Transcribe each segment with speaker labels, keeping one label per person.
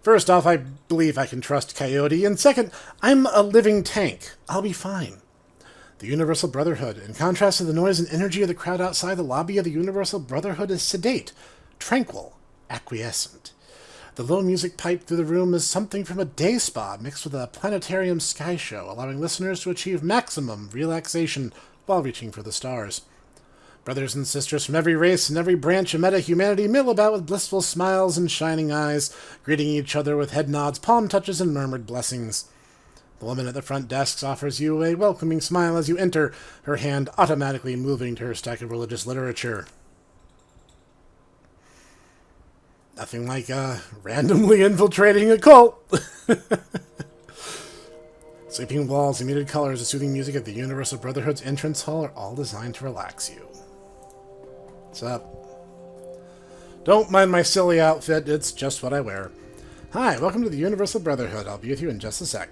Speaker 1: First off, I believe I can trust Coyote, and second, I'm a living tank. I'll be fine. The Universal Brotherhood, in contrast to the noise and energy of the crowd outside the lobby of the Universal Brotherhood, is sedate, tranquil, acquiescent. The low music piped through the room is something from a day spa mixed with a planetarium sky show, allowing listeners to achieve maximum relaxation while reaching for the stars. Brothers and sisters from every race and every branch of meta-humanity mill about with blissful smiles and shining eyes, greeting each other with head nods, palm touches, and murmured blessings. The woman at the front desk offers you a welcoming smile as you enter, her hand automatically moving to her stack of religious literature. Nothing like randomly infiltrating a cult. Sleeping walls, the muted colors, the soothing music of the Universal Brotherhood's entrance hall are all designed to relax you. What's up? Don't mind my silly outfit, it's just what I wear. Hi, welcome to the Universal Brotherhood. I'll be with you in just a sec.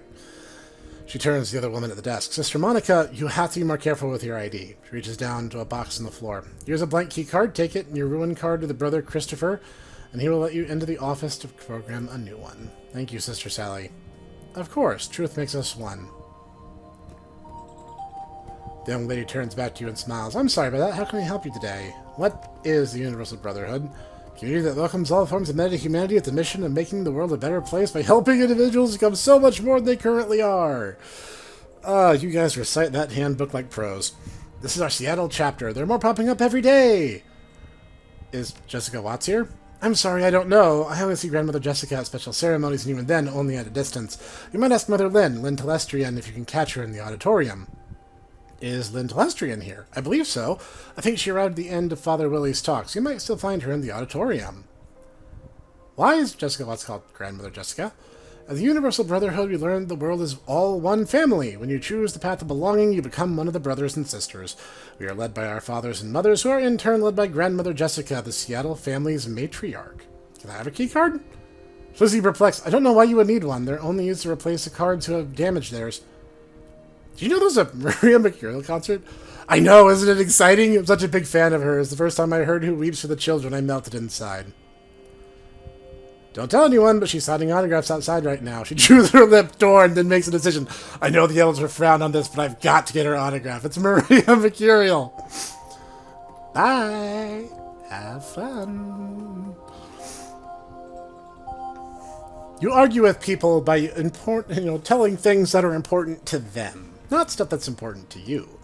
Speaker 1: She turns to the other woman at the desk. Sister Monica, you have to be more careful with your ID. She reaches down to a box on the floor. Here's a blank key card. Take it and your ruined card to the brother Christopher, and he will let you into the office to program a new one. Thank you, Sister Sally. Of course, truth makes us one. The young lady turns back to you and smiles. I'm sorry about that. How can I help you today? What is the Universal Brotherhood? A community that welcomes all forms of meta-humanity with the mission of making the world a better place by helping individuals become so much more than they currently are. You guys recite that handbook like pros. This is our Seattle chapter. There are more popping up every day. Is Jessica Watts here? I'm sorry, I don't know. I only see Grandmother Jessica at special ceremonies, and even then, only at a distance. You might ask Mother Lynn Telestrian, if you can catch her in the auditorium. Is Lynn Telestrian here? I believe so. I think she arrived at the end of Father Willie's talks. You might still find her in the auditorium. Why is Jessica Watts called Grandmother Jessica? As the Universal Brotherhood, we learned the world is all one family. When you choose the path of belonging, you become one of the brothers and sisters. We are led by our fathers and mothers, who are in turn led by Grandmother Jessica, the Seattle family's matriarch. Can I have a key card? Lizzie perplexed. I don't know why you would need one. They're only used to replace the cards who have damaged theirs. Do you know there's a Maria Mercurial concert? I know, isn't it exciting? I'm such a big fan of hers. The first time I heard Who Weeps for the Children, I melted inside. Don't tell anyone, but she's signing autographs outside right now. She chews her lip door and then makes a decision. I know the elders are frowned on this, but I've got to get her autograph. It's Maria Mercurial. Bye. Have fun. You argue with people by telling things that are important to them. Not stuff that's important to you.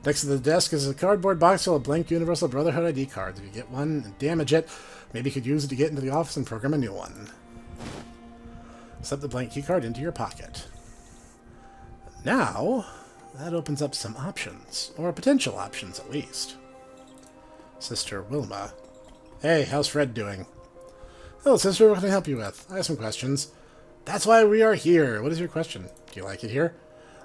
Speaker 1: Next to the desk is a cardboard box full of blank Universal Brotherhood ID cards. If you get one and damage it, maybe you could use it to get into the office and program a new one. Slip the blank keycard into your pocket. Now, that opens up some options. Or potential options, at least. Sister Wilma. Hey, how's Fred doing? Hello, sister. What can I help you with? I have some questions. That's why we are here. What is your question? Do you like it here?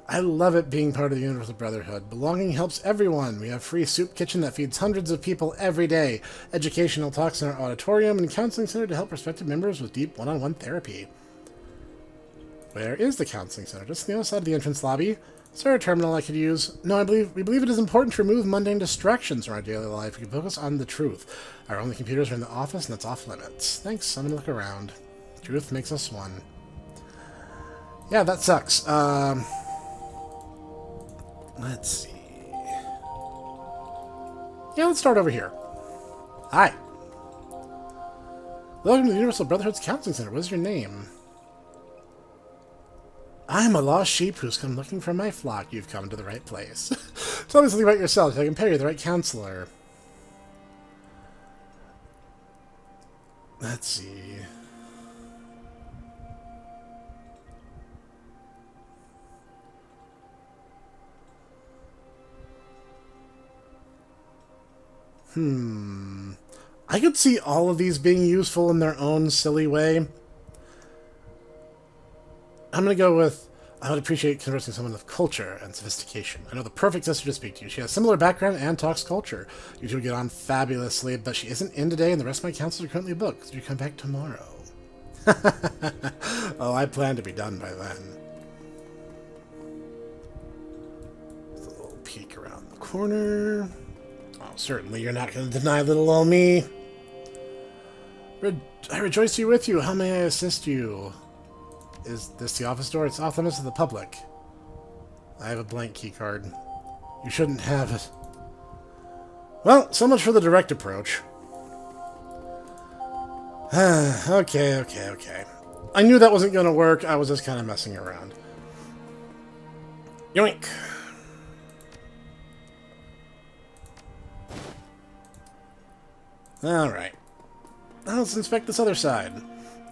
Speaker 1: I love it being part of the Universal Brotherhood. Belonging helps everyone. We have free soup kitchen that feeds hundreds of people every day, educational talks in our auditorium, and counseling center to help prospective members with deep one-on-one therapy. Where is the counseling center? Just on the other side of the entrance lobby. Is there a terminal I could use? No, we believe it is important to remove mundane distractions from our daily life. We can focus on the truth. Our only computers are in the office, and that's off limits. Thanks. I'm gonna look around. Truth makes us one. Yeah, that sucks. Let's see. Yeah, let's start over here. Hi. Welcome to the Universal Brotherhood's Counseling Center. What is your name? I'm a lost sheep who's come looking for my flock. You've come to the right place. Tell me something about yourself so I can pair you with the right counselor. Let's see. I could see all of these being useful in their own silly way. I'm going to go with, I would appreciate conversing with someone with culture and sophistication. I know the perfect sister to speak to you. She has similar background and talks culture. You two get on fabulously, but she isn't in today and the rest of my counselors are currently booked. So you come back tomorrow. Oh, I plan to be done by then. Just a little peek around the corner. Oh, certainly you're not going to deny little old me. I rejoice to be with you. How may I assist you? Is this the office door? It's off limits to the public. I have a blank key card. You shouldn't have it. Well, so much for the direct approach. Okay. I knew that wasn't going to work. I was just kind of messing around. Yoink. Alright. Now let's inspect this other side.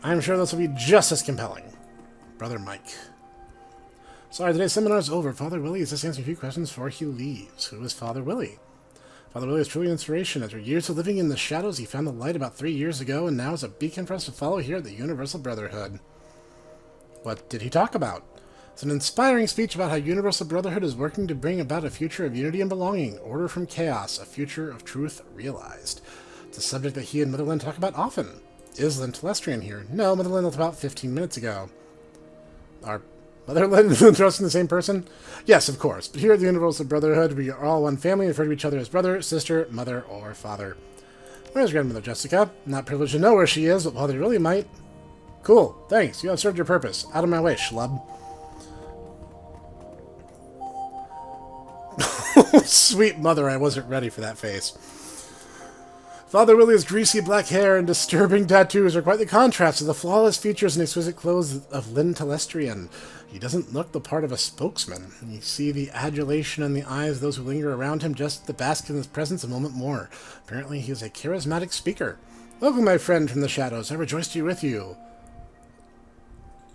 Speaker 1: I'm sure this will be just as compelling. Brother Mike. Sorry, today's seminar is over. Father Willie is just answering a few questions before he leaves. Who is Father Willie? Father Willie is truly an inspiration. After years of living in the shadows, he found the light about 3 years ago, and now is a beacon for us to follow here at the Universal Brotherhood. What did he talk about? It's an inspiring speech about how Universal Brotherhood is working to bring about a future of unity and belonging, order from chaos, a future of truth realized. It's a subject that he and Motherland talk about often. Is Lynn Telestrian here? No, Motherland left about 15 minutes ago. Are Motherland and Lynn Telestrian the same person? Yes, of course. But here at the Universal Brotherhood, we are all one family and refer to each other as brother, sister, mother, or father. Where's Grandmother Jessica? Not privileged to know where she is, but Father really might. Cool, thanks. You have served your purpose. Out of my way, schlub. Sweet mother, I wasn't ready for that face. Father Willie's greasy black hair and disturbing tattoos are quite the contrast to the flawless features and exquisite clothes of Lynn Telestrian. He doesn't look the part of a spokesman. You see the adulation in the eyes of those who linger around him just to bask in his presence a moment more. Apparently he is a charismatic speaker. Welcome, my friend from the shadows. I rejoice to be with you.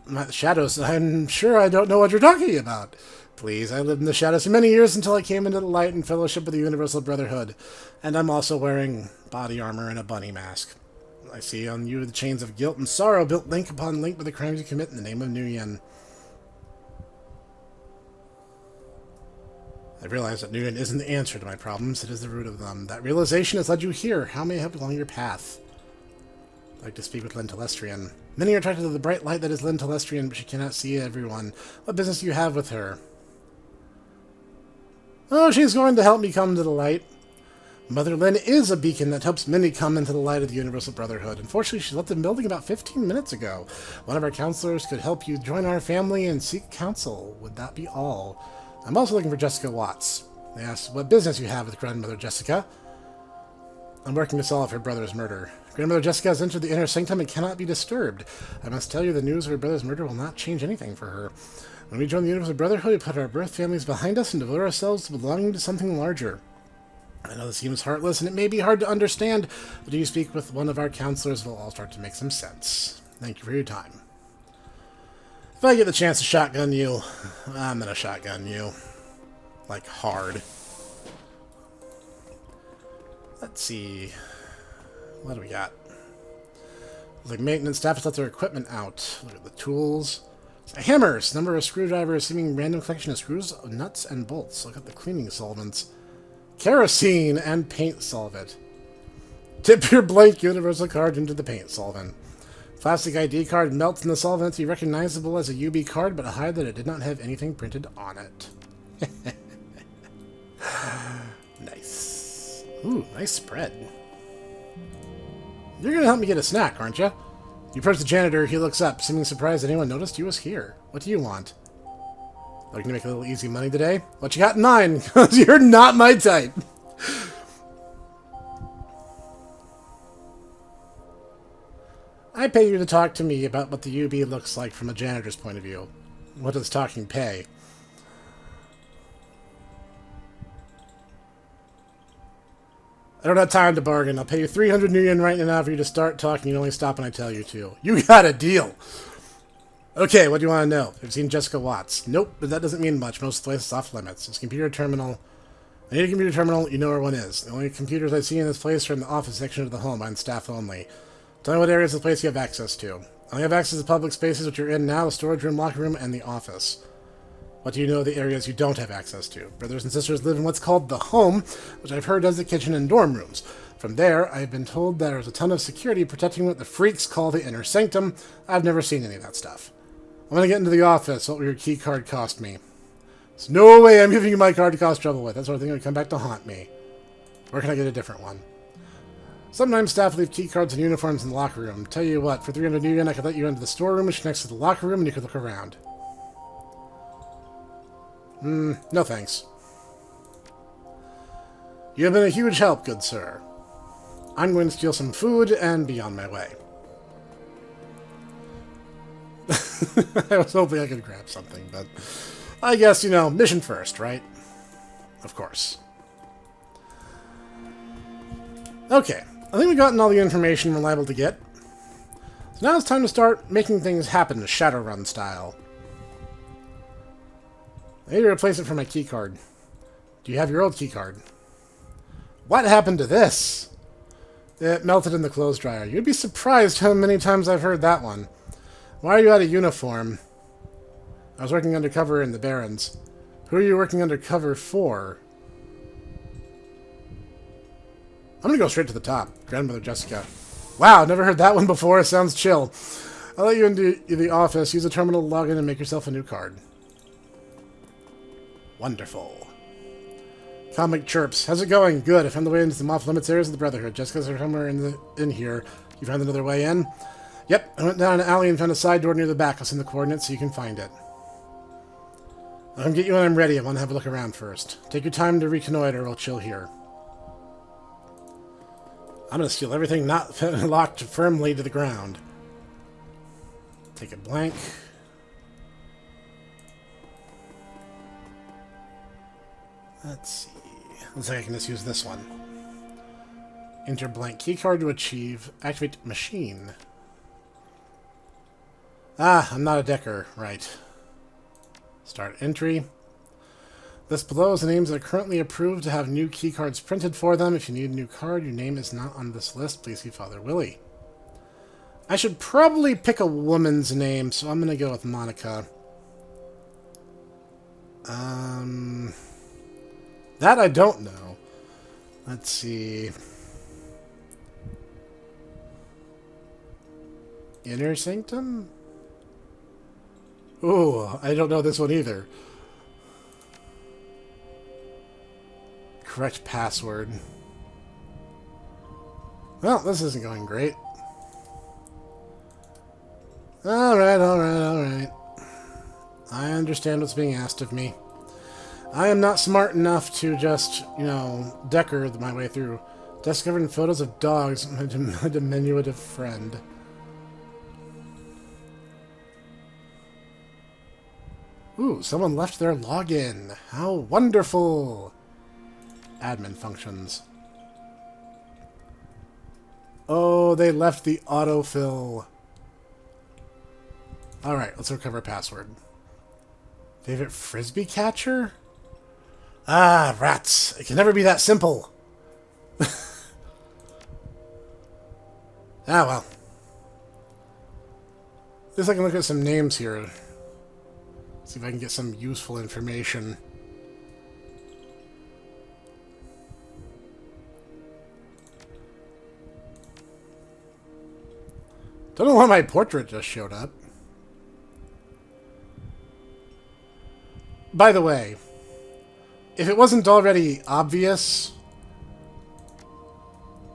Speaker 1: The shadows? I'm sure I don't know what you're talking about. Please, I lived in the shadows for many years until I came into the light and fellowship with the Universal Brotherhood. And I'm also wearing body armor and a bunny mask. I see on you the chains of guilt and sorrow built link upon link with the crimes you commit in the name of Nguyen. I realize that Nguyen isn't the answer to my problems, it is the root of them. That realization has led you here. How may I help you along your path? I'd like to speak with Lynn Telestrian. Many are attracted to the bright light that is Lynn Telestrian, but she cannot see everyone. What business do you have with her? Oh, she's going to help me come to the light. Mother Lynn is a beacon that helps many come into the light of the Universal Brotherhood. Unfortunately, she left the building about 15 minutes ago. One of our counselors could help you join our family and seek counsel. Would that be all? I'm also looking for Jessica Watts. They asked what business you have with Grandmother Jessica. I'm working to solve her brother's murder. Grandmother Jessica has entered the inner sanctum and cannot be disturbed. I must tell you the news of her brother's murder will not change anything for her. When we join the Universal Brotherhood, we put our birth families behind us and devote ourselves to belonging to something larger. I know this seems heartless, and it may be hard to understand, but you speak with one of our counselors, we'll all start to make some sense. Thank you for your time. If I get the chance to shotgun you, I'm gonna shotgun you. Like, hard. Let's see. What do we got? Like, maintenance staff has let their equipment out. Look at the tools. Hammers! Number of screwdrivers, seeming random collection of screws, nuts, and bolts. Look at the cleaning solvents. Kerosene and paint solvent. Dip your blank universal card into the paint solvent. Plastic ID card melts in the solvent to be recognizable as a UB card, but hide that it did not have anything printed on it. Nice. Ooh, nice spread. You're gonna help me get a snack, aren't you? You approach the janitor, he looks up, seeming surprised that anyone noticed you was here. What do you want? Looking to make a little easy money today? What you got in mind? Because you're not my type. I pay you to talk to me about what the UB looks like from a janitor's point of view. What does talking pay? I don't have time to bargain. I'll pay you 300 new yen right now for you to start talking. You only stop when I tell you to. You got a deal. Okay, what do you want to know? Have you seen Jessica Watts? Nope, but that doesn't mean much. Most places is off limits. It's a computer terminal. I need a computer terminal. You know where one is. The only computers I see in this place are in the office section of the home on staff only. Tell me what areas of the place you have access to. I only have access to public spaces which you're in now, the storage room, locker room, and the office. What do you know of the areas you don't have access to? Brothers and sisters live in what's called the home, which I've heard does the kitchen and dorm rooms. From there, I've been told there's a ton of security protecting what the freaks call the inner sanctum. I've never seen any of that stuff. I'm going to get into the office. What will your key card cost me? There's no way I'm giving you my card to cause trouble with. That's what I think would come back to haunt me. Where can I get a different one? Sometimes staff leave keycards and uniforms in the locker room. Tell you what, for 300 new yen, I could let you into the storeroom, which is next to the locker room, and you could look around. No thanks. You have been a huge help, good sir. I'm going to steal some food and be on my way. I was hoping I could grab something, but I guess, you know, mission first, right? Of course. Okay, I think we've gotten all the information we're liable to get. So now it's time to start making things happen Shadowrun style. I need to replace it for my keycard. Do you have your old keycard? What happened to this? It melted in the clothes dryer. You'd be surprised how many times I've heard that one. Why are you out of uniform? I was working undercover in the Barrens. Who are you working undercover for? I'm gonna go straight to the top. Grandmother Jessica. Wow, never heard that one before. Sounds chill. I'll let you into the office. Use a terminal to log in and make yourself a new card. Wonderful. Comic chirps. How's it going? Good. I found the way into the off-limits areas of the Brotherhood. Jessica's somewhere in here. You found another way in? Yep. I went down an alley and found a side door near the back. I'll send the coordinates so you can find it. I'll come get you when I'm ready. I want to have a look around first. Take your time to reconnoiter. We'll chill here. I'm going to steal everything not locked firmly to the ground. Take a blank. Let's see. Looks like I can just use this one. Enter blank keycard to achieve. Activate machine. Ah, I'm not a decker. Right. Start entry. This below is the names that are currently approved to have new keycards printed for them. If you need a new card, your name is not on this list. Please see Father Willie. I should probably pick a woman's name, so I'm going to go with Monica. That I don't know. Let's see. Inner Sanctum? Ooh, I don't know this one either. Correct password. Well, this isn't going great. Alright. I understand what's being asked of me. I am not smart enough to just, you know, decker my way through. Discovering photos of dogs, my diminutive friend. Ooh, someone left their login. How wonderful! Admin functions. Oh, they left the autofill. Alright, let's recover a password. Favorite frisbee catcher? Ah, rats. It can never be that simple. Ah, well. At least I can look at some names here. See if I can get some useful information. Don't know why my portrait just showed up. By the way, if it wasn't already obvious,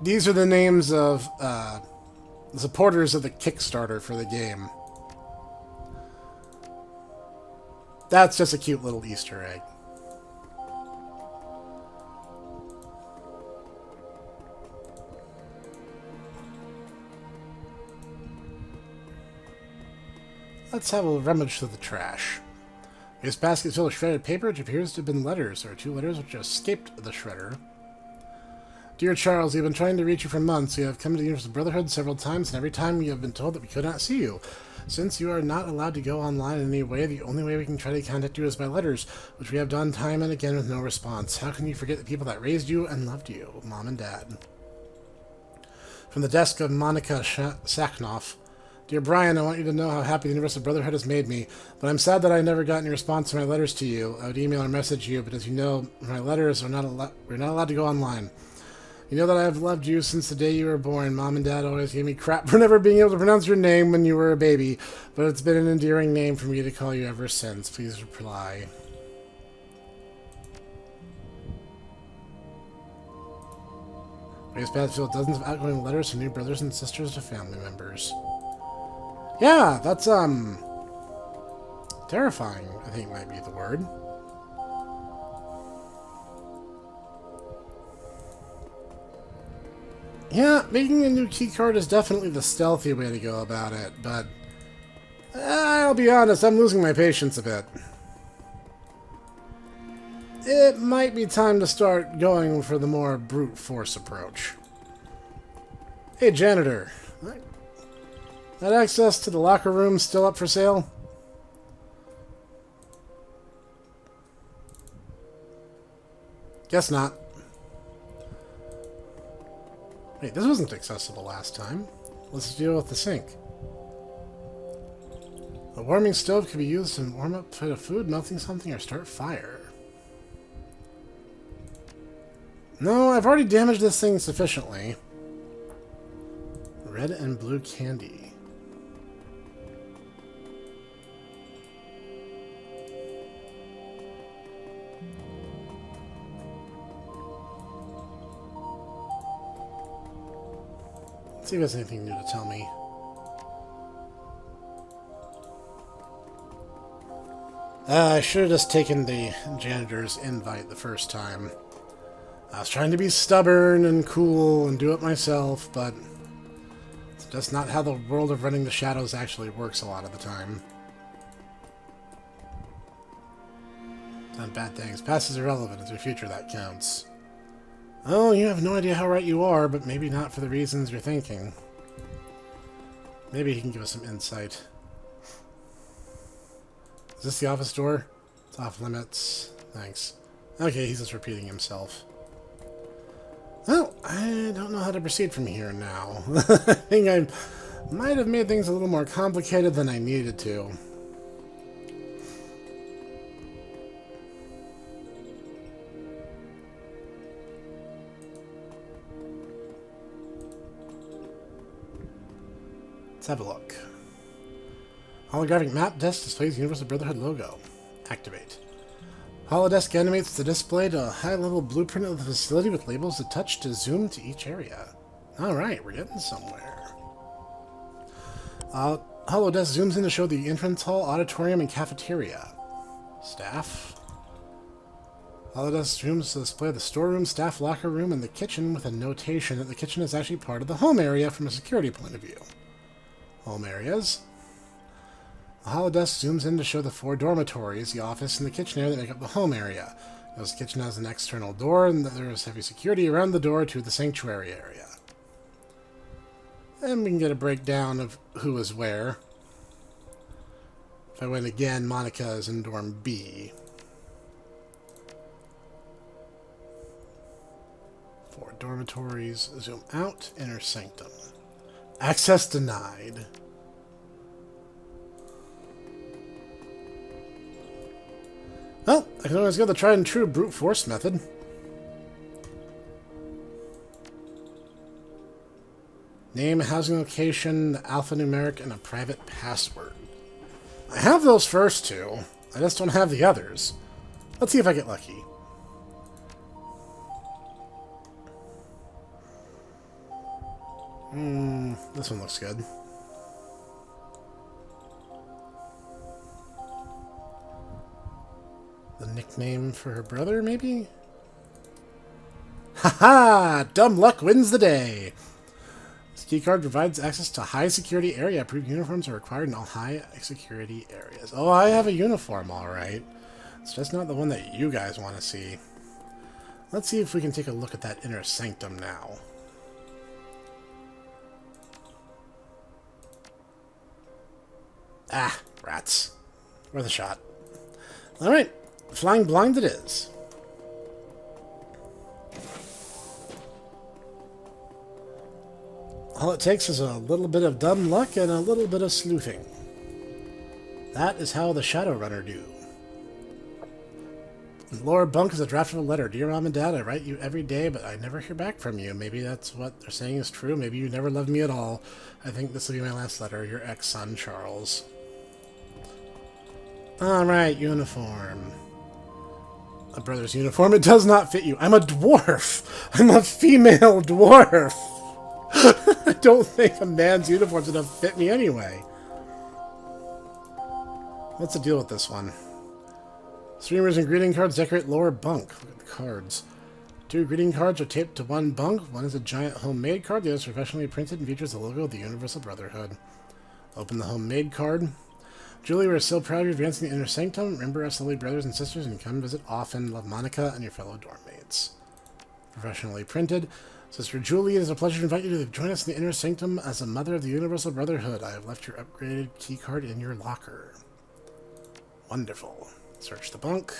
Speaker 1: these are the names of the supporters of the Kickstarter for the game. That's just a cute little Easter egg. Let's have a rummage through the trash. This basket is filled with shredded paper, which appears to have been letters. There are 2 letters which escaped the shredder. Dear Charles, we have been trying to reach you for months. We have come to the Universal Brotherhood several times, and every time we have been told that we could not see you. Since you are not allowed to go online in any way, the only way we can try to contact you is by letters, which we have done time and again with no response. How can you forget the people that raised you and loved you, Mom and Dad? From the desk of Monica Saknoff. Dear Brian, I want you to know how happy the Universal Brotherhood has made me, but I'm sad that I never got any response to my letters to you. I would email or message you, but as you know, my letters are we're not allowed to go online. You know that I have loved you since the day you were born. Mom and Dad always gave me crap for never being able to pronounce your name when you were a baby, but it's been an endearing name for me to call you ever since. Please reply. Wastepath filled dozens of outgoing letters from new brothers and sisters to family members. Yeah, that's, terrifying, I think might be the word. Yeah, making a new keycard is definitely the stealthy way to go about it, but I'll be honest, I'm losing my patience a bit. It might be time to start going for the more brute force approach. Hey, janitor. That access to the locker room still up for sale? Guess not. Wait, this wasn't accessible last time. Let's deal with the sink. A warming stove could be used to warm up a food, melting something, or start fire. No, I've already damaged this thing sufficiently. Red and blue candy. Let's see if there's anything new to tell me. I should have just taken the janitor's invite the first time. I was trying to be stubborn and cool and do it myself, but it's just not how the world of running the shadows actually works a lot of the time. Done bad things. Past is irrelevant. It's your future that counts. Oh, you have no idea how right you are, but maybe not for the reasons you're thinking. Maybe he can give us some insight. Is this the office door? It's off limits. Thanks. Okay, he's just repeating himself. Well, I don't know how to proceed from here now. I think I might have made things a little more complicated than I needed to. Let's have a look. Holographic map desk displays Universal Brotherhood logo. Activate. Holodesk animates the display to a high-level blueprint of the facility with labels to touch to zoom to each area. Alright, we're getting somewhere. Holodesk zooms in to show the entrance hall, auditorium, and cafeteria. Staff. Holodesk zooms to display the storeroom, staff locker room, and the kitchen with a notation that the kitchen is actually part of the home area from a security point of view. Home areas. The holodesk zooms in to show the 4 dormitories, the office, and the kitchen area that make up the home area. The kitchen has an external door, and there is heavy security around the door to the sanctuary area. And we can get a breakdown of who is where. If I win again, Monica is in dorm B. 4 dormitories. Zoom out. Inner sanctum. Access denied. Well, I can always go the tried and true brute force method. Name, housing location, alphanumeric, and a private password. I have those first 2. I just don't have the others. Let's see if I get lucky. This one looks good. The nickname for her brother, maybe? Haha! Dumb luck wins the day! This keycard provides access to high-security area. Approved uniforms are required in all high-security areas. Oh, I have a uniform, alright. It's just not the one that you guys want to see. Let's see if we can take a look at that inner sanctum now. Ah, rats. Worth a shot. Alright. Flying blind it is. All it takes is a little bit of dumb luck and a little bit of sleuthing. That is how the Shadowrunner do. Lord Bunk is a draft of a letter. Dear Mom and Dad, I write you every day, but I never hear back from you. Maybe that's what they're saying is true. Maybe you never loved me at all. I think this will be my last letter. Your ex-son, Charles. Alright, uniform. a brother's uniform. It does not fit you. I'm a dwarf. I'm a female dwarf. I don't think a man's uniform's gonna fit me anyway. What's the deal with this one? Streamers and greeting cards decorate lower bunk. Look at the cards. 2 greeting cards are taped to one bunk. One is a giant homemade card. The other is professionally printed and features the logo of the Universal Brotherhood. Open the homemade card. Julie, we're so proud of you advancing the inner sanctum. Remember us lovely brothers and sisters and come visit often. Love, Monica and your fellow dormmates. Professionally printed. Sister Julie, it is a pleasure to invite you to join us in the inner sanctum as a mother of the Universal Brotherhood. I have left your upgraded key card in your locker. Wonderful. Search the bunk.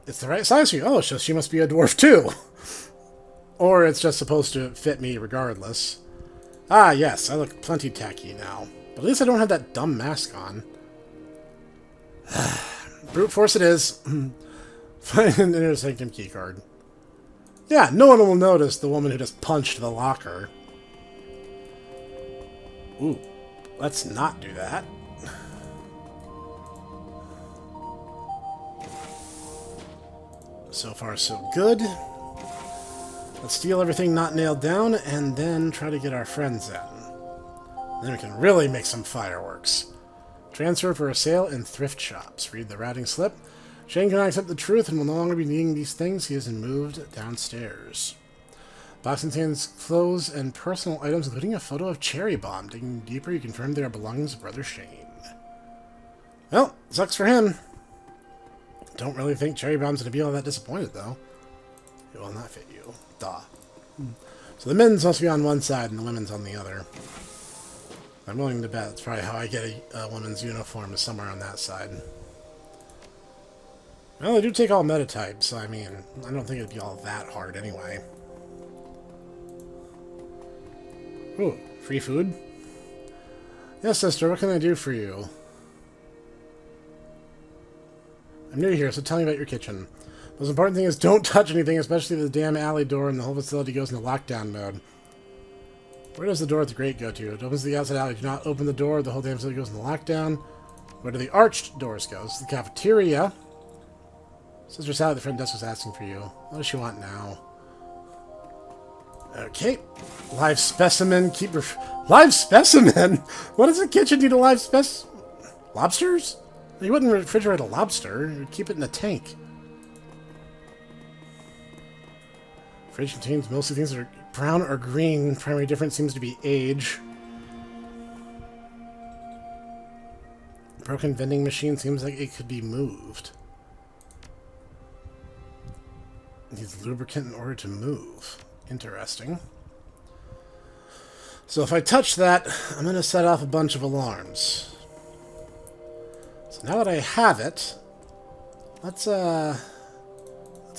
Speaker 1: It's the right size for you. Oh, so she must be a dwarf too. Or it's just supposed to fit me regardless. Ah, yes, I look plenty tacky now. But at least I don't have that dumb mask on. Brute force it is. Find an inner sanctum keycard. Yeah, no one will notice the woman who just punched the locker. Ooh, let's not do that. So far, so good. Let's steal everything not nailed down, and then try to get our friends in. Then we can really make some fireworks. Transfer for a sale in thrift shops. Read the routing slip. Shane cannot accept the truth and will no longer be needing these things. He has been moved downstairs. Box contains clothes and personal items, including a photo of Cherry Bomb. Digging deeper, you confirm they are belongings of Brother Shane. Well, sucks for him. Don't really think Cherry Bomb's going to be all that disappointed, though. It will not fit you. Duh. So the men's must be on one side and the women's on the other. I'm willing to bet that's probably how I get a woman's uniform, is somewhere on that side. Well, they do take all meta types, so I mean, I don't think it'd be all that hard anyway. Ooh, free food? Yes, sister, what can I do for you? I'm new here, so tell me about your kitchen. The most important thing is don't touch anything, especially the damn alley door, and the whole facility goes into lockdown mode. Where does the door at the grate go to? It opens to the outside alley. Do not open the door, the whole damn facility goes into lockdown. Where do the arched doors go? This is the cafeteria. Sister Sally at the front desk was asking for you. What does she want now? Okay. Live specimen. Live specimen? What does a kitchen need a live lobsters? You wouldn't refrigerate a lobster. You'd keep it in a tank. Fridge contains mostly things that are brown or green. Primary difference seems to be age. Broken vending machine seems like it could be moved. It needs lubricant in order to move. Interesting. So if I touch that, I'm going to set off a bunch of alarms. So now that I have it, let's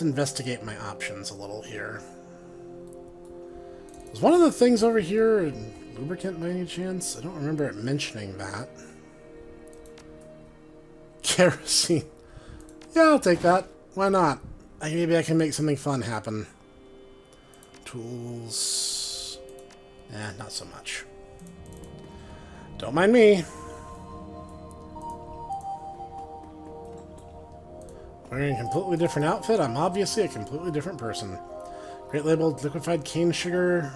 Speaker 1: investigate my options a little here. Was one of the things over here lubricant by any chance? I don't remember it mentioning that. Kerosene. Yeah, I'll take that. Why not? Maybe I can make something fun happen. Tools. Not so much. Don't mind me. Wearing a completely different outfit, I'm obviously a completely different person. Great labeled liquefied cane sugar.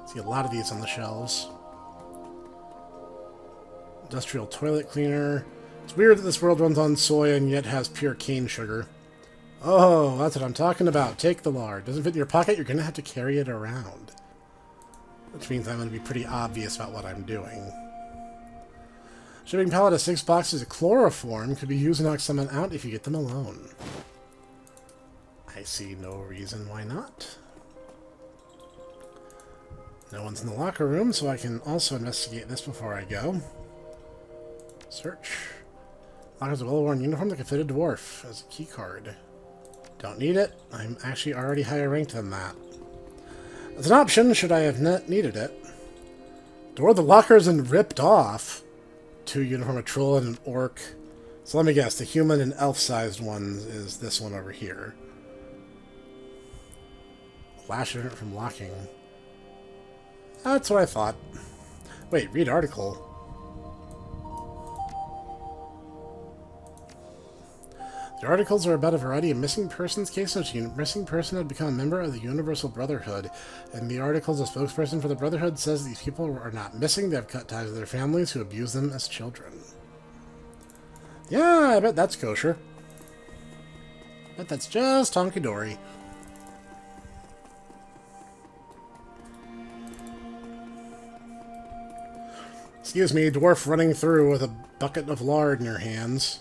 Speaker 1: See a lot of these on the shelves. Industrial toilet cleaner. It's weird that this world runs on soy and yet has pure cane sugar. Oh, that's what I'm talking about. Take the lard. Doesn't fit in your pocket, you're going to have to carry it around. Which means I'm going to be pretty obvious about what I'm doing. Shipping pallet of 6 boxes of chloroform could be used to knock someone out if you get them alone. I see no reason why not. No one's in the locker room, so I can also investigate this before I go. Search. Locker's a well-worn uniform that can fit a dwarf as a key card. Don't need it. I'm actually already higher ranked than that. As an option, should I have needed it. Door of the locker isn't ripped off. 2 uniform, a troll, and an orc. So let me guess, the human and elf-sized one is this one over here. Flash alert from locking. That's what I thought. Wait, read article. The articles are about a variety of missing persons cases in which a missing person had become a member of the Universal Brotherhood. In the articles, a spokesperson for the Brotherhood says these people are not missing. They have cut ties with their families who abuse them as children. Yeah, I bet that's kosher. But that's just honky-dory. Excuse me, dwarf running through with a bucket of lard in her hands.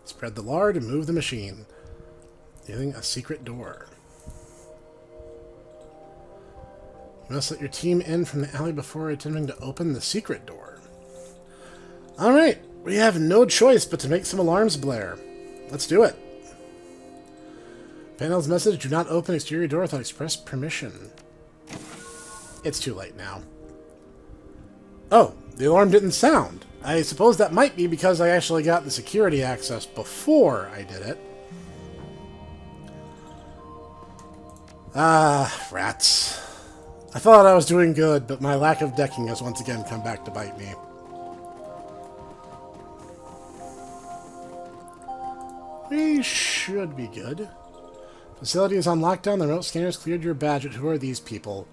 Speaker 1: Spread the lard and move the machine. Using a secret door. You must let your team in from the alley before attempting to open the secret door. Alright, we have no choice but to make some alarms blare. Let's do it. Panel's message, do not open exterior door without express permission. It's too late now. Oh, the alarm didn't sound. I suppose that might be because I actually got the security access before I did it. Ah, rats. I thought I was doing good, but my lack of decking has once again come back to bite me. We should be good. Facility is on lockdown. The remote scanners cleared your badge. Who are these people?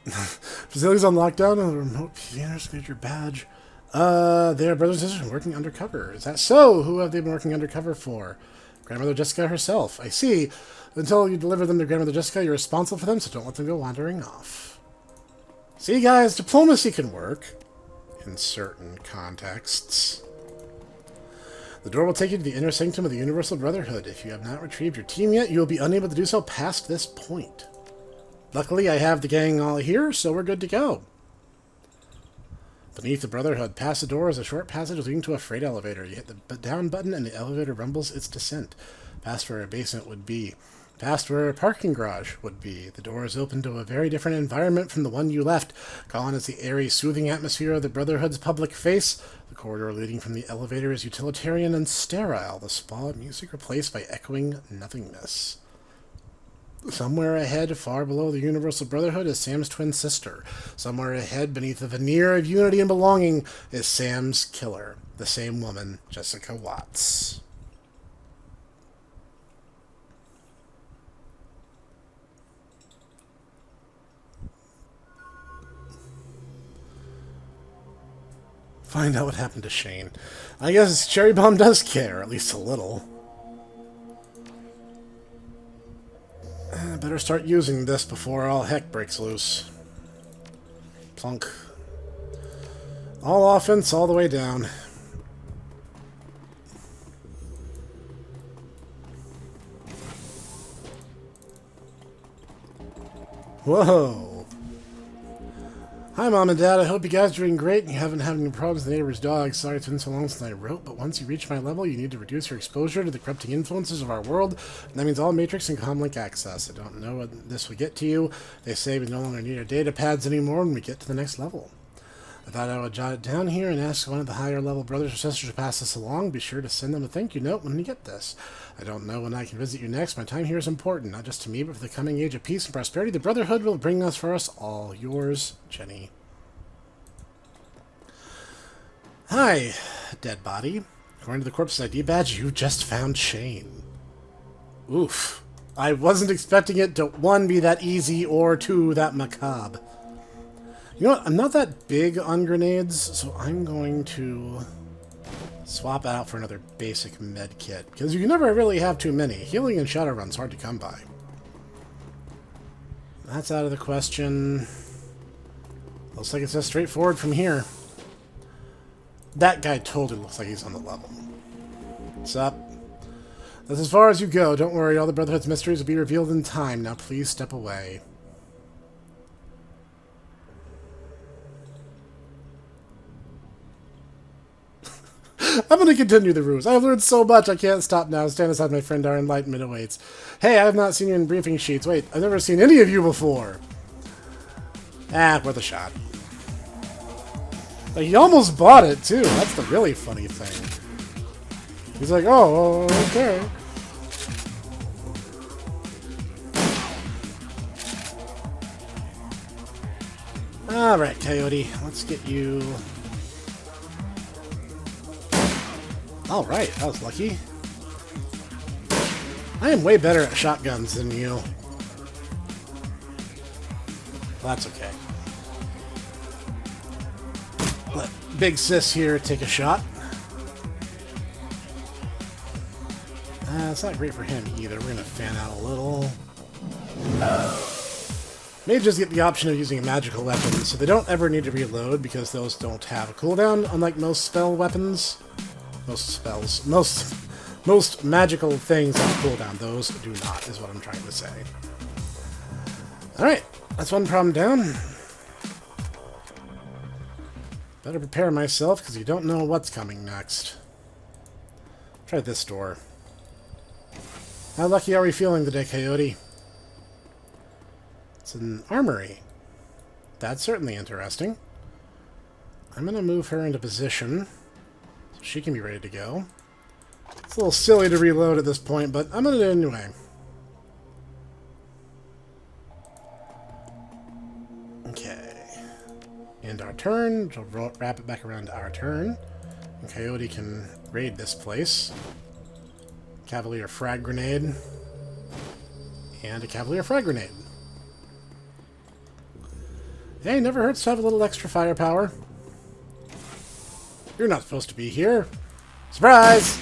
Speaker 1: Facility's on lockdown and the remote scanners cleared your badge. They are brothers and sisters working undercover. Is that so? Who have they been working undercover for? Grandmother Jessica herself. I see. Until you deliver them to Grandmother Jessica, you're responsible for them, so don't let them go wandering off. See, guys, diplomacy can work. In certain contexts. The door will take you to the inner sanctum of the Universal Brotherhood. If you have not retrieved your team yet, you will be unable to do so past this point. Luckily, I have the gang all here, so we're good to go. Beneath the Brotherhood, past the door is a short passage leading to a freight elevator. You hit the down button and the elevator rumbles its descent. Past where a basement would be. Past where a parking garage would be. The door is open to a very different environment from the one you left. Gone is the airy, soothing atmosphere of the Brotherhood's public face. The corridor leading from the elevator is utilitarian and sterile. The spa music replaced by echoing nothingness. Somewhere ahead, far below the Universal Brotherhood, is Sam's twin sister. Somewhere ahead, beneath a veneer of unity and belonging, is Sam's killer. The same woman, Jessica Watts. Find out what happened to Shane. I guess Cherry Bomb does care, at least a little. Better start using this before all heck breaks loose. Plunk. All offense all the way down. Whoa. Hi, Mom and Dad. I hope you guys are doing great and you haven't had any problems with the neighbor's dog. Sorry it's been so long since I wrote, but once you reach my level, you need to reduce your exposure to the corrupting influences of our world, and that means all Matrix and Comlink access. I don't know what this will get to you. They say we no longer need our data pads anymore when we get to the next level. I thought I would jot it down here and ask one of the higher level brothers or sisters to pass this along. Be sure to send them a thank you note when you get this. I don't know when I can visit you next. My time here is important, not just to me, but for the coming age of peace and prosperity the Brotherhood will bring us for us all. Yours, Jenny. Hi, dead body. According to the corpse's ID badge, you just found Shane. Oof. I wasn't expecting it to, 1, be that easy, or 2, that macabre. You know what? I'm not that big on grenades, so I'm going to swap out for another basic med kit, because you can never really have too many. Healing in Shadowrun's hard to come by. That's out of the question. Looks like it's as straightforward from here. That guy totally looks like he's on the level. What's up? That's as far as you go. Don't worry, all the Brotherhood's mysteries will be revealed in time. Now please step away. I'm going to continue the ruse. I've learned so much I can't stop now. Stand aside, my friend. Our enlightenment awaits. Hey, I have not seen you in briefing sheets. Wait, I've never seen any of you before. Worth a shot. Like, he almost bought it, too. That's the really funny thing. He's like, oh, okay. Alright, Coyote. Let's get you... Alright, that was lucky. I am way better at shotguns than you. Well, that's okay. Let Big Sis here take a shot. It's not great for him either. We're going to fan out a little. Mages get the option of using a magical weapon, so they don't ever need to reload because those don't have a cooldown, unlike most spell weapons. Most spells. Most magical things have a cooldown. Those do not, is what I'm trying to say. Alright, that's one problem down. Better prepare myself, because you don't know what's coming next. Try this door. How lucky are we feeling today, Coyote? It's an armory. That's certainly interesting. I'm going to move her into position so she can be ready to go. It's a little silly to reload at this point, but I'm going to do it anyway. Okay. End our turn. We'll wrap it back around to our turn. And Coyote can raid this place. Cavalier frag grenade. And a Cavalier frag grenade. Hey, never hurts to have a little extra firepower. You're not supposed to be here. Surprise!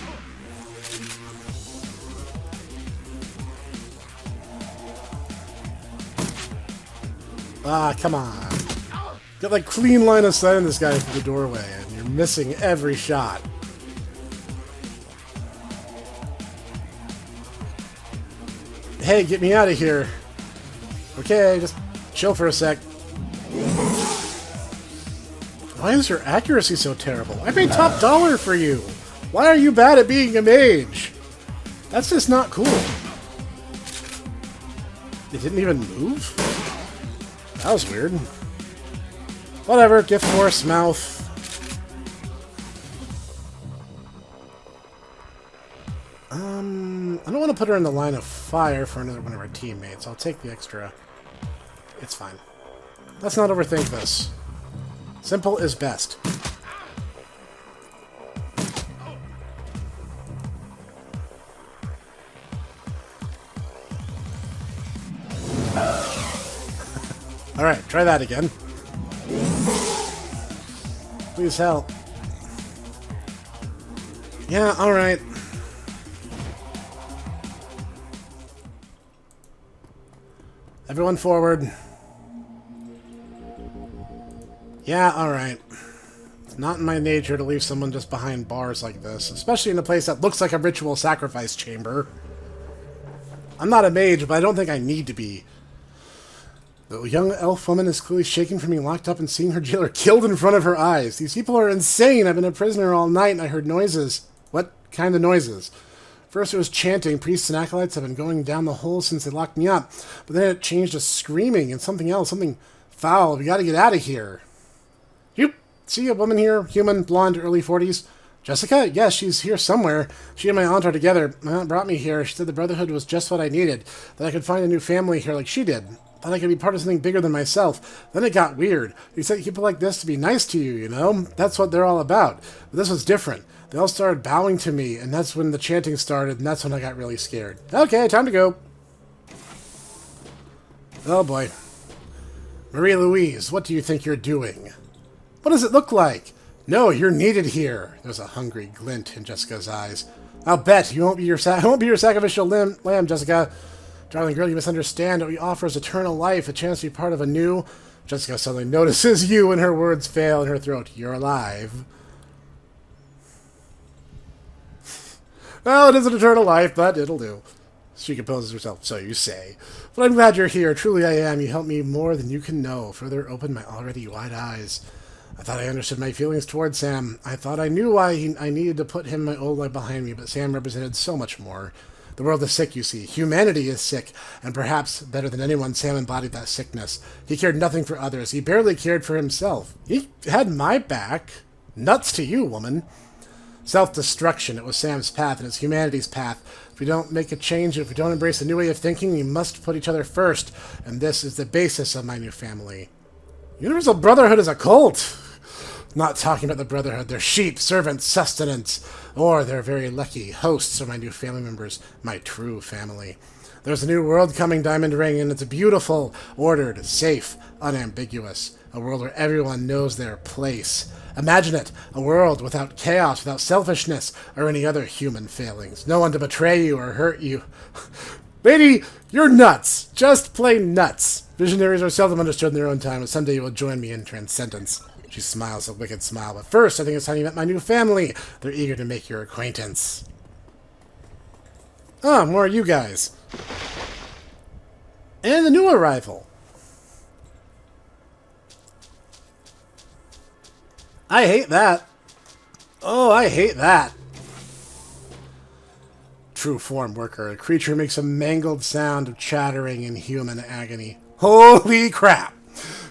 Speaker 1: Ah, come on. Got like clean line of sight on this guy through the doorway, and you're missing every shot. Hey, get me out of here. Okay, just chill for a sec. Why is your accuracy so terrible? I paid top dollar for you. Why are you bad at being a mage? That's just not cool. It didn't even move? That was weird. Whatever, gift horse, mouth. I don't want to put her in the line of fire for another one of our teammates. I'll take the extra. It's fine. Let's not overthink this. Simple is best. Alright, try that again. Please help. Yeah, alright. Everyone forward. Yeah, alright. It's not in my nature to leave someone just behind bars like this, especially in a place that looks like a ritual sacrifice chamber. I'm not a mage, but I don't think I need to be. The young elf woman is clearly shaken from being locked up and seeing her jailer killed in front of her eyes. These people are insane. I've been a prisoner all night and I heard noises. What kind of noises? First it was chanting. Priests and acolytes have been going down the hole since they locked me up. But then it changed to screaming and something else, something foul. We gotta get out of here. You see a woman here? Human, blonde, early 40s? Jessica? Yes, she's here somewhere. She and my aunt are together. My aunt brought me here. She said the Brotherhood was just what I needed. That I could find a new family here like she did. Thought I could be part of something bigger than myself. Then it got weird. You expect people like this to be nice to you, you know? That's what they're all about. But this was different. They all started bowing to me, and that's when the chanting started, and that's when I got really scared. Okay, time to go. Oh boy. Marie Louise, what do you think you're doing? What does it look like? No, you're needed here. There's a hungry glint in Jessica's eyes. I'll bet you won't be your sacrificial lamb, Jessica. Darling girl, you misunderstand. What we offer is eternal life, a chance to be part of a new... Jessica suddenly notices you and her words fail in her throat. You're alive. Well, it isn't eternal life, but it'll do. She composes herself, so you say. But I'm glad you're here. Truly I am. You helped me more than you can know. Further opened my already wide eyes. I thought I understood my feelings toward Sam. I thought I knew why I needed to put him my old life behind me, but Sam represented so much more. The world is sick, you see. Humanity is sick, and perhaps better than anyone, Sam embodied that sickness. He cared nothing for others. He barely cared for himself. He had my back. Nuts to you, woman. Self-destruction. It was Sam's path, and it's humanity's path. If we don't make a change, if we don't embrace a new way of thinking, we must put each other first, and this is the basis of my new family. Universal Brotherhood is a cult. Not talking about the Brotherhood. They're sheep, servants, sustenance, or they're very lucky hosts are my new family members, my true family. There's a new world coming, Diamond Ring, and it's beautiful, ordered, safe, unambiguous. A world where everyone knows their place. Imagine it, a world without chaos, without selfishness, or any other human failings. No one to betray you or hurt you. Lady, you're nuts. Just plain nuts. Visionaries are seldom understood in their own time, but someday you will join me in transcendence. She smiles a wicked smile, but first I think it's time you met my new family. They're eager to make your acquaintance. Ah, more you guys. And a new arrival. I hate that. Oh, I hate that. True form worker. A creature makes a mangled sound of chattering in human agony. Holy crap!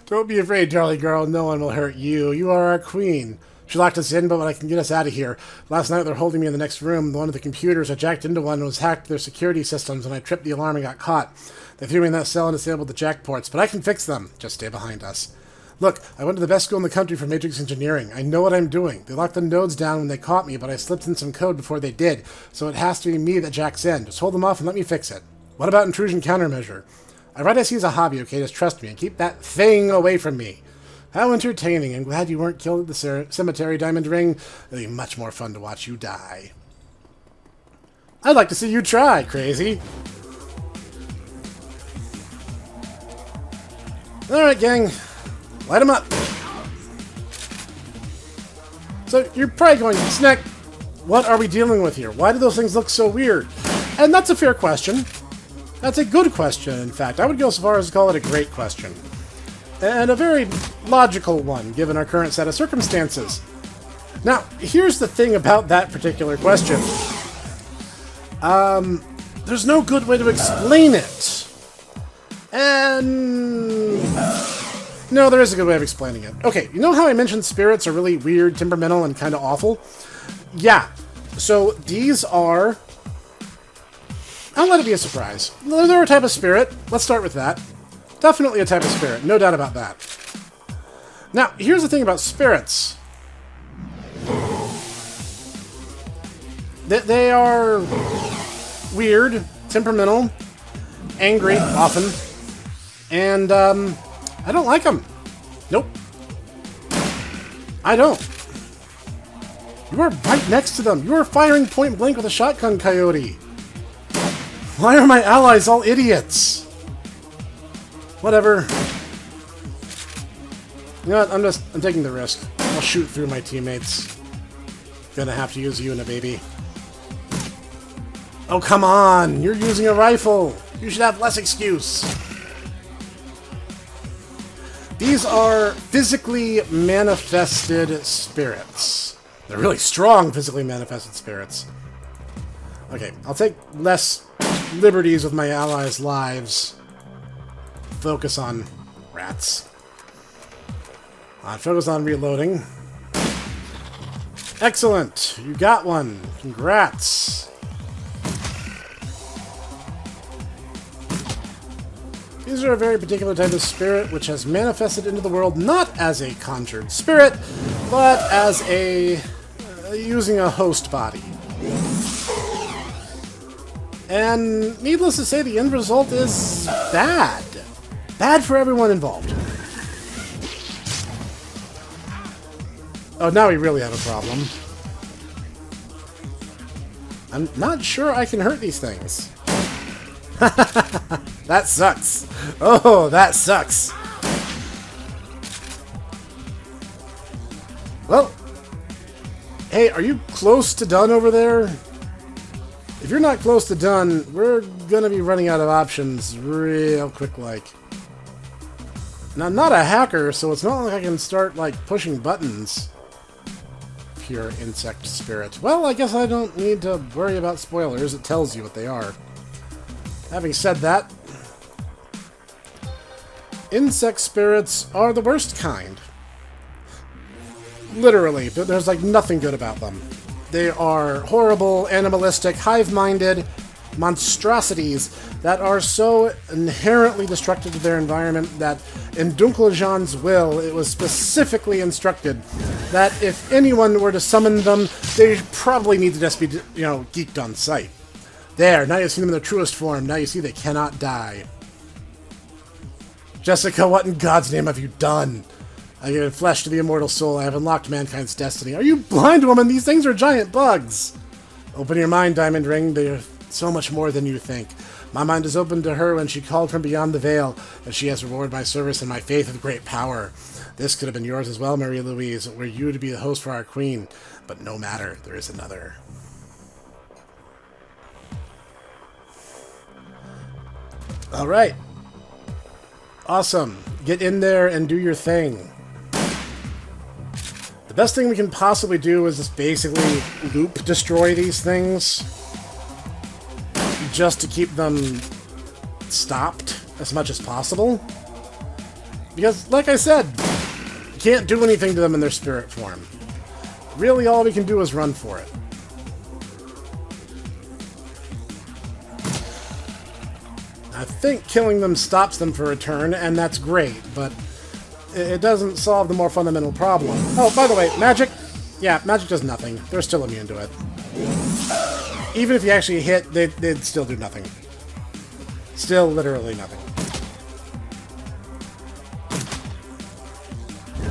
Speaker 1: Don't be afraid, darling girl. No one will hurt you. You are our queen. She locked us in, but I can get us out of here. Last night they're holding me in the next room. One of the computers, I jacked into one and was hacked their security systems, and I tripped the alarm and got caught. They threw me in that cell and disabled the jack ports, but I can fix them. Just stay behind us. Look, I went to the best school in the country for matrix engineering. I know what I'm doing. They locked the nodes down when they caught me, but I slipped in some code before they did, so it has to be me that jacks in. Just hold them off and let me fix it. What about intrusion countermeasure? I write IC as a hobby, okay? Just trust me and keep that thing away from me. How entertaining. I'm glad you weren't killed at the cemetery, Diamond Ring. It'll be much more fun to watch you die. I'd like to see you try, crazy. Alright, gang. Light them up. So, you're probably going, Snek, what are we dealing with here? Why do those things look so weird? And that's a fair question. That's a good question, in fact. I would go so far as to call it a great question. And a very logical one, given our current set of circumstances. Now, here's the thing about that particular question. There's no good way to explain it. And... no, there is a good way of explaining it. Okay, you know how I mentioned spirits are really weird, temperamental, and kind of awful? Yeah. So, these are... I'll let it be a surprise. They're a type of spirit. Let's start with that. Definitely a type of spirit. No doubt about that. Now, here's the thing about spirits. They are weird, temperamental, angry, often, and, I don't like them. Nope. I don't. You are right next to them. You are firing point blank with a shotgun, Coyote. Why are my allies all idiots? Whatever. You know what? I'm taking the risk. I'll shoot through my teammates. Gonna have to use Una, baby. Oh, come on! You're using a rifle! You should have less excuse. These are physically manifested spirits. They're really strong physically manifested spirits. Okay, I'll take less liberties with my allies' lives. Focus on rats. Focus on reloading. Excellent! You got one. Congrats. These are a very particular type of spirit which has manifested into the world not as a conjured spirit, but as a... using a host body. And needless to say, the end result is bad. Bad for everyone involved. Oh, now we really have a problem. I'm not sure I can hurt these things. That sucks. Oh, that sucks. Well, hey, are you close to done over there? If you're not close to done, we're gonna be running out of options real quick like. Now, I'm not a hacker, so it's not like I can start, like, pushing buttons. Pure insect spirit. Well, I guess I don't need to worry about spoilers. It tells you what they are. Having said that, insect spirits are the worst kind. Literally, there's like nothing good about them. They are horrible, animalistic, hive-minded, monstrosities that are so inherently destructive to their environment that in Dunkeljan's will, it was specifically instructed that if anyone were to summon them, they probably need to just be, geeked on sight. There, now you've seen them in their truest form. Now you see they cannot die. Jessica, what in God's name have you done? I have given flesh to the immortal soul. I have unlocked mankind's destiny. Are you blind, woman? These things are giant bugs. Open your mind, Diamond Ring. They are so much more than you think. My mind is open to her when she called from beyond the veil, and she has rewarded my service and my faith with great power. This could have been yours as well, Maria Louise, were you to be the host for our queen. But no matter, there is another. All right. Awesome. Get in there and do your thing. The best thing we can possibly do is just basically loop destroy these things. Just to keep them stopped as much as possible. Because, like I said, you can't do anything to them in their spirit form. Really, all we can do is run for it. I think killing them stops them for a turn, and that's great, but it doesn't solve the more fundamental problem. Oh, by the way, magic? Yeah, magic does nothing. They're still immune to it. Even if you actually hit, they'd still do nothing. Still literally nothing.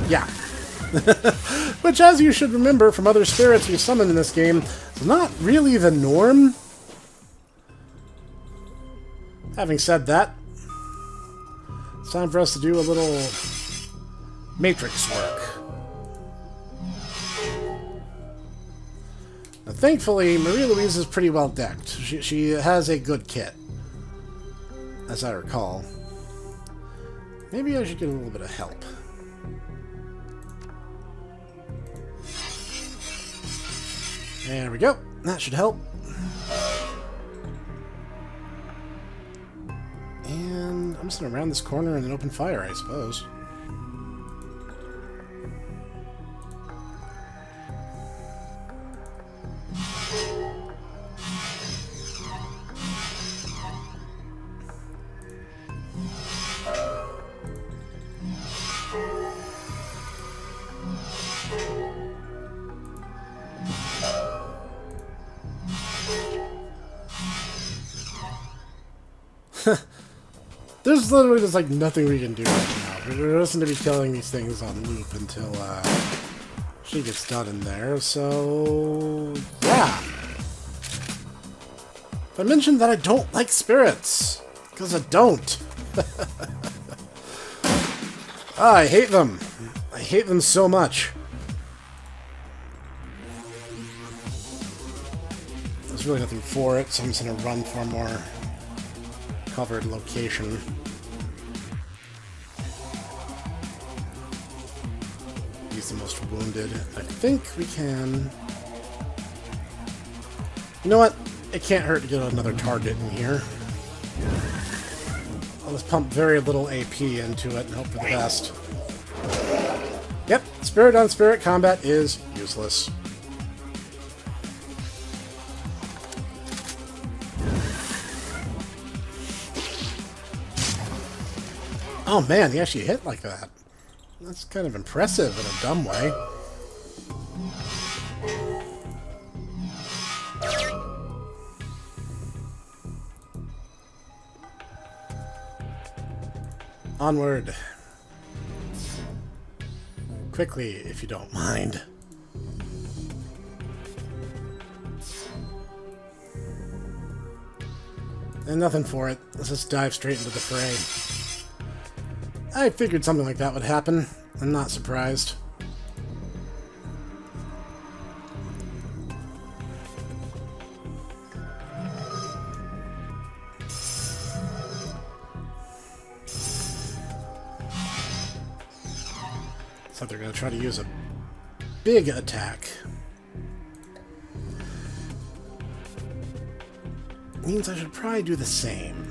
Speaker 1: Yeah. Which, as you should remember from other spirits we summoned in this game, is not really the norm. Having said that, it's time for us to do a little matrix work. Now, thankfully, Maria Louise is pretty well decked. She has a good kit, as I recall. Maybe I should get a little bit of help. There we go. That should help. And I'm just going to round this corner and then open fire, I suppose. There's literally just like nothing we can do right now. We're just going to be killing these things on loop until she gets done in there, so yeah. I mentioned that I don't like spirits, because I don't. I hate them. I hate them so much. There's really nothing for it, so I'm just going to run for a more covered location. He's the most wounded. I think we can... You know what? It can't hurt to get another target in here. I'll just pump very little AP into it and hope for the best. Yep, spirit on spirit combat is useless. Oh man, he actually hit like that. That's kind of impressive in a dumb way. Onward. Quickly, if you don't mind. And nothing for it. Let's just dive straight into the fray. I figured something like that would happen. I'm not surprised. So they're going to try to use a big attack. Means I should probably do the same.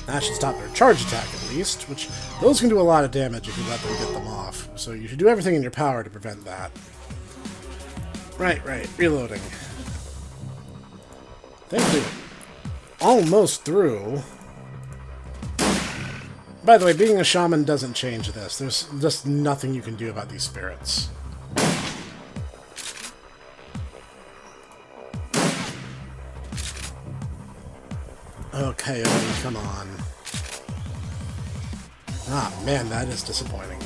Speaker 1: That should stop their charge attack, at least, which those can do a lot of damage if you let them get them off. So you should do everything in your power to prevent that. Right, reloading. Thankfully, almost through. By the way, being a shaman doesn't change this. There's just nothing you can do about these spirits. Okay, come on. Ah, man, that is disappointing.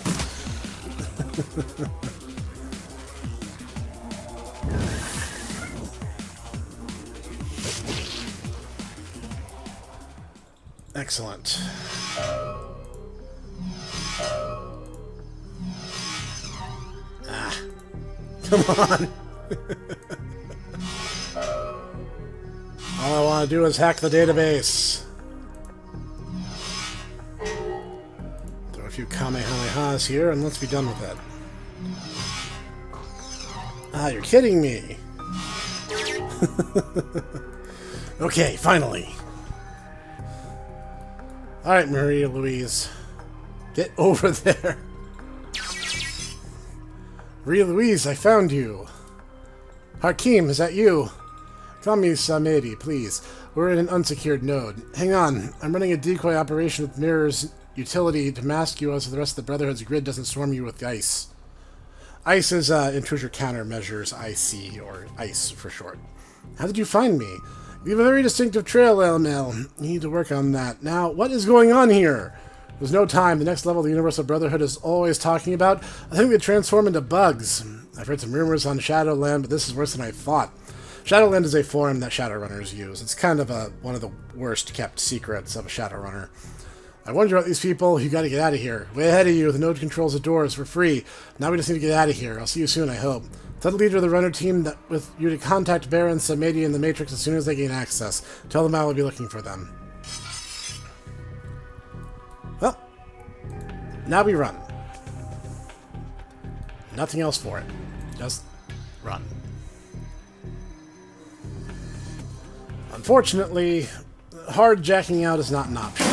Speaker 1: Excellent. Ah, come on. All I want to do is hack the database. Throw a few Kamehamehas here and let's be done with it. Ah, you're kidding me. Okay, finally. Alright, Maria Louise. Get over there. Maria Louise, I found you. Hakim, is that you? Call me Samedi, please. We're in an unsecured node. Hang on, I'm running a decoy operation with Mirror's utility to mask you so the rest of the Brotherhood's grid doesn't swarm you with ice. ICE is Intruder Countermeasures, IC, or ICE for short. How did you find me? You have a very distinctive trail, LML. You need to work on that. Now, what is going on here? There's no time. The next level the Universal Brotherhood is always talking about. I think they transform into bugs. I've heard some rumors on Shadowland, but this is worse than I thought. Shadowland is a forum that Shadowrunners use. It's kind of one of the worst kept secrets of a Shadowrunner. I wonder about these people. You gotta get out of here. Way ahead of you. The node controls the doors for free. Now we just need to get out of here. I'll see you soon, I hope. Tell the leader of the runner team that with you to contact Baron Samedi and the Matrix as soon as they gain access. Tell them I will be looking for them. Well, now we run. Nothing else for it. Just run. Unfortunately, hard jacking out is not an option.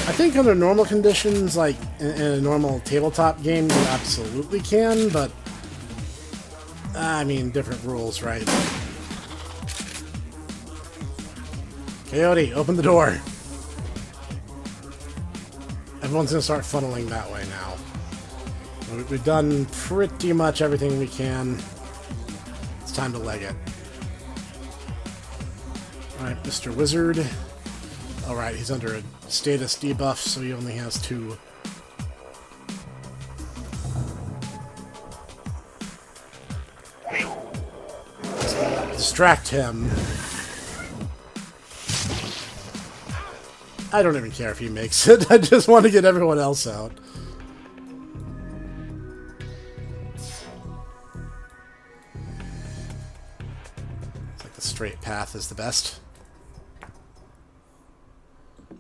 Speaker 1: I think under normal conditions, like in a normal tabletop game, you absolutely can, but I mean, different rules, right? Coyote, open the door. Everyone's gonna start funneling that way now. We've done pretty much everything we can. It's time to leg it. Alright, Mr. Wizard. Alright, he's under a status debuff, so he only has 2. Distract him. I don't even care if he makes it. I just want to get everyone else out. It's like the straight path is the best.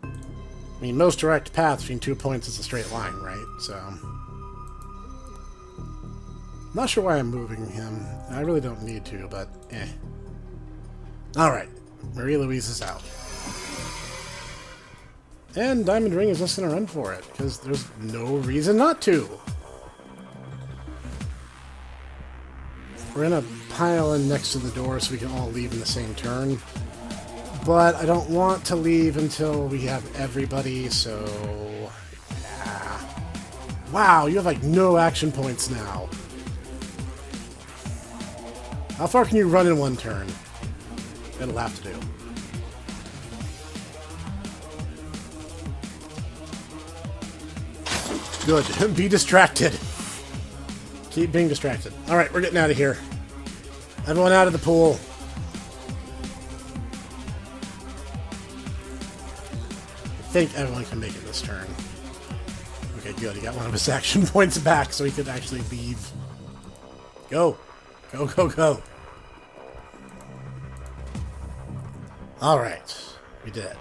Speaker 1: I mean, most direct path between 2 points is a straight line, right? So... not sure why I'm moving him. I really don't need to, but eh. Alright. Maria Louise is out. And Diamond Ring is just going to run for it, because there's no reason not to. We're going to pile in next to the door so we can all leave in the same turn. But I don't want to leave until we have everybody, so... yeah. Wow, you have like no action points now. How far can you run in one turn? It'll have to do. Good. Be distracted. Keep being distracted. Alright, we're getting out of here. Everyone out of the pool. I think everyone can make it this turn. Okay, good. He got one of his action points back so he could actually leave. Go. Go, go, go. Alright. We did it.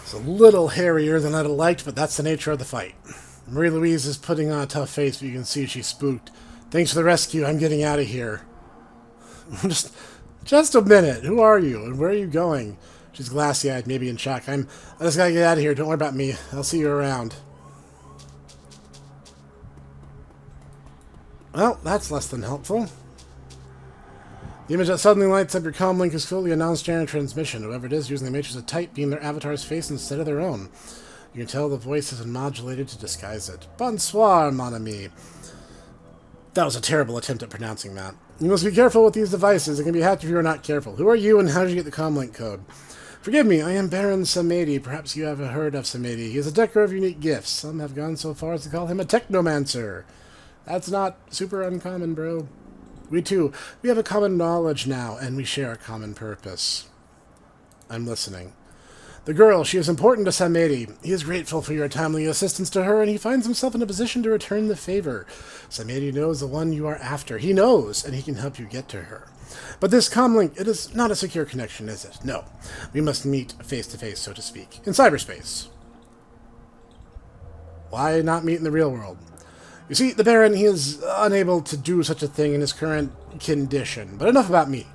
Speaker 1: It's a little hairier than I'd have liked, but that's the nature of the fight. Marie Louise is putting on a tough face, but you can see she's spooked. Thanks for the rescue. I'm getting out of here. just Just a minute. Who are you, and where are you going? She's glassy-eyed, maybe in shock. I just gotta get out of here. Don't worry about me. I'll see you around. Well, that's less than helpful. The image that suddenly lights up your comlink is clearly a non-standard transmission. Whoever it is using the matrix of type beam their avatar's face instead of their own. You can tell the voice has been modulated to disguise it. Bonsoir, mon ami. That was a terrible attempt at pronouncing that. You must be careful with these devices. It can be hacked if you are not careful. Who are you, and how did you get the comlink code? Forgive me, I am Baron Samedi. Perhaps you have heard of Samedi. He is a decker of unique gifts. Some have gone so far as to call him a technomancer. That's not super uncommon, bro. We have a common knowledge now, and we share a common purpose. I'm listening. The girl, she is important to Samedi. He is grateful for your timely assistance to her, and he finds himself in a position to return the favor. Samedi knows the one you are after. He knows, and he can help you get to her. But this comlink, it is not a secure connection, is it? No. We must meet face-to-face, so to speak, in cyberspace. Why not meet in the real world? You see, the Baron, he is unable to do such a thing in his current condition. But enough about me.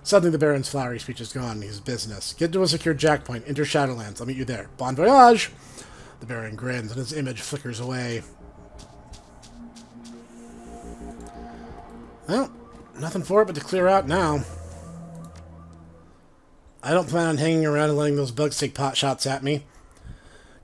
Speaker 1: Suddenly the Baron's flowery speech is gone. His business. Get to a secure jackpoint. Enter Shadowlands. I'll meet you there. Bon voyage! The Baron grins and his image flickers away. Well, nothing for it but to clear out now. I don't plan on hanging around and letting those bugs take pot shots at me.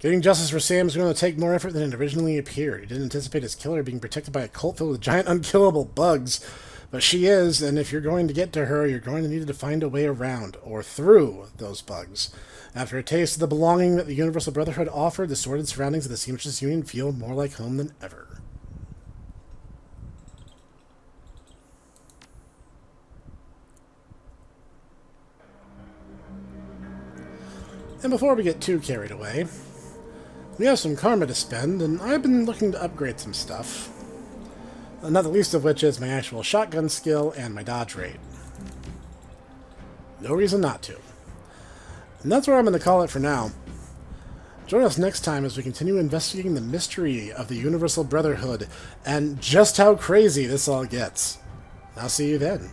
Speaker 1: Getting justice for Sam is going to take more effort than it originally appeared. He didn't anticipate his killer being protected by a cult filled with giant unkillable bugs. But she is, and if you're going to get to her, you're going to need to find a way around, or through, those bugs. After a taste of the belonging that the Universal Brotherhood offered, the sordid surroundings of the Seamstress Union feel more like home than ever. And before we get too carried away, we have some karma to spend, and I've been looking to upgrade some stuff. Not the least of which is my actual shotgun skill and my dodge rate. No reason not to. And that's where I'm going to call it for now. Join us next time as we continue investigating the mystery of the Universal Brotherhood and just how crazy this all gets. I'll see you then.